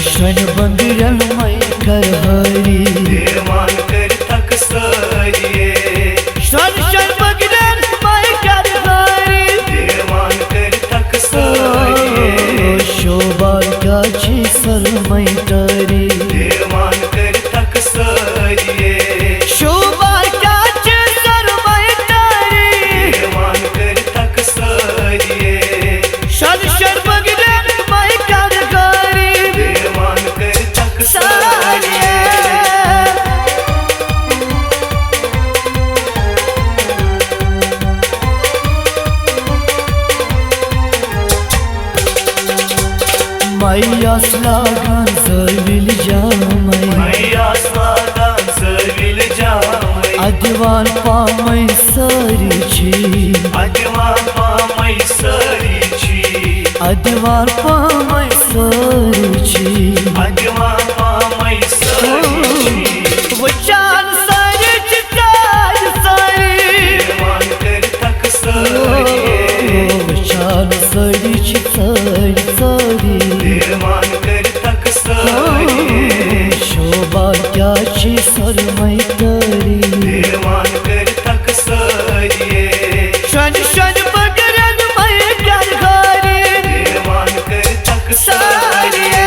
शन बंगरन मई कर हरी मान कर तक सारिये शन बंगरन मई कर हरी मान कर तक सारिये शोभा क्या छी सर मई तारी मान कर तक सारिये शोभा क्या छी सर मई तारी मान कर तक सारिये शन बंगरन मई कर हरी मान कर तक सारिये मैया स्लागान सर्विल जामई मैया स्वागत सर्विल जामई अदवान पामई सारी छी अदवान पामई सारी छी अदवान पामई सारी छी अदवान पामई सारी छी वो चांद सारी चिताज सारी मान कर तक सारिये वो चांद सारी चिताज सारी मान कर तक सारिये शोभा क्या छी सर मई तारी मान कर तक सारिये शन बंगरन मई कर हरी मान कर तक सारिये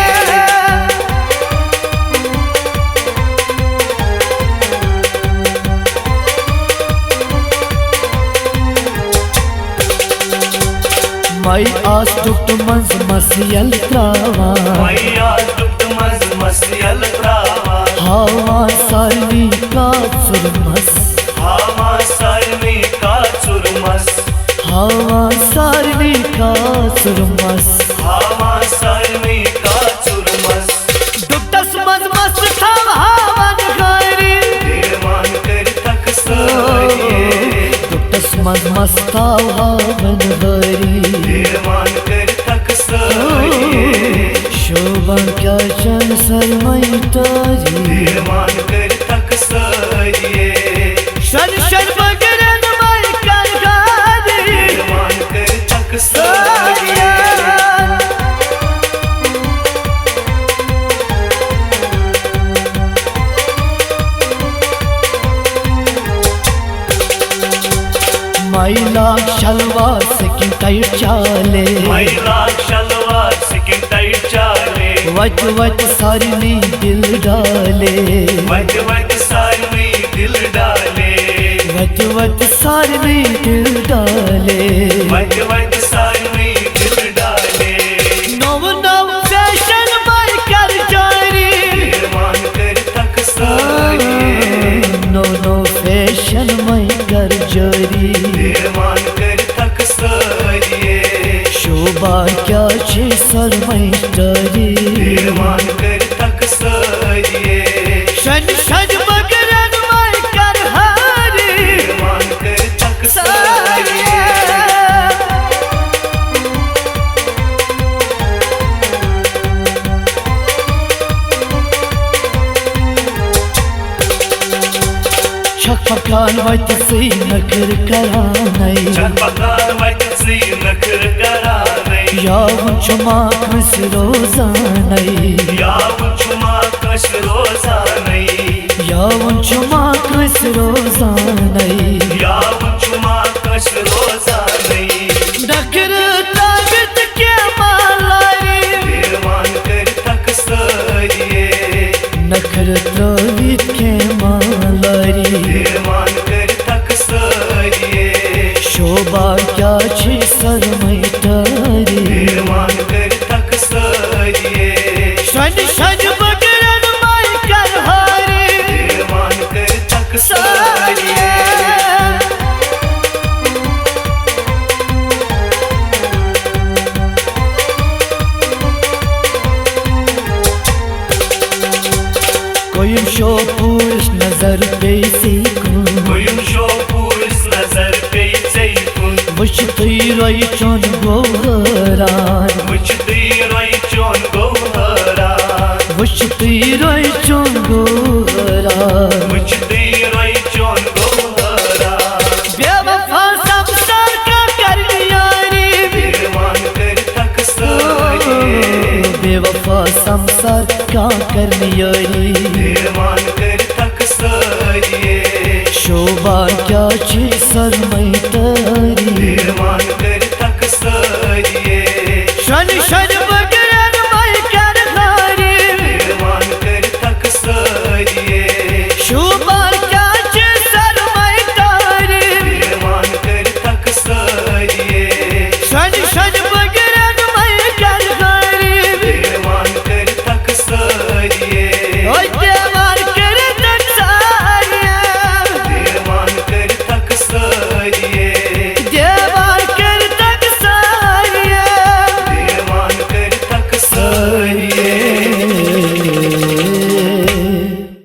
मई आस टुट मंज मसियल त्रावा मैया दुख मज मसियल त्रावा हवा सारनी का सुरमस हवा सरमी का चुरमस हवा सारनी का सुरमस हवा सरमी का चुरमस दुटस मंज मस था हवन गरी मान कर तक सारिये दुटस मंज मस था हवन गरी मान कर तक सारिये शोभा क्या चन सर मई तारी मान कर तक सारिये शन बंगरन मई कर हरी मान कर तक सारिये मैला शलवा सकी टाइट चाले मैला शलवार सिकिन टाइट चाले वच वच सारनी दिल डाले वट वट सारमी दिल डाले वच वच सारनी दिल डाले वट वट सारमी दिल डाले नव नव फैशन मई कर जारी मान कर तक सारिये नो नो फैशन मई कर जारी मान कर तक सारिये शोभा क्या छी सर मई तारी मान कर तक सारिये शन बंगरन मई कर हरी मान कर तक सारिये छपकान वत से नखर करानई चपकार वट सी नखर कराने यावन चुमाक मिस रोजानई याव चुमा कश रोजाने यावन चुमाक मिस रोजानई याव चुमा कश रोजाने नखर ताकत के मालारी मान कर तक सारिये नखर ताकत के मालारी मान कर तक सारिये शोभा क्या छी सर मई तारी मान कर तक सारिये शन बंगरन मई कर हरी मान कर तक सारिये कोई शो पूछ नजर पे सीखूं Koyun şopuz nazar peyseykun Vıştı rayçon goharan Vıçtı rayçon goharan Vıştı rayçon goharan Vıçtı rayçon goharan बेवफा संसार का कर यारी मान कर तक सारिये बेवफा संसार संसार क्या करनी यारी भीड़ मान कर थक सारिये शोभा क्या छी सरमई तारी भीड़ मान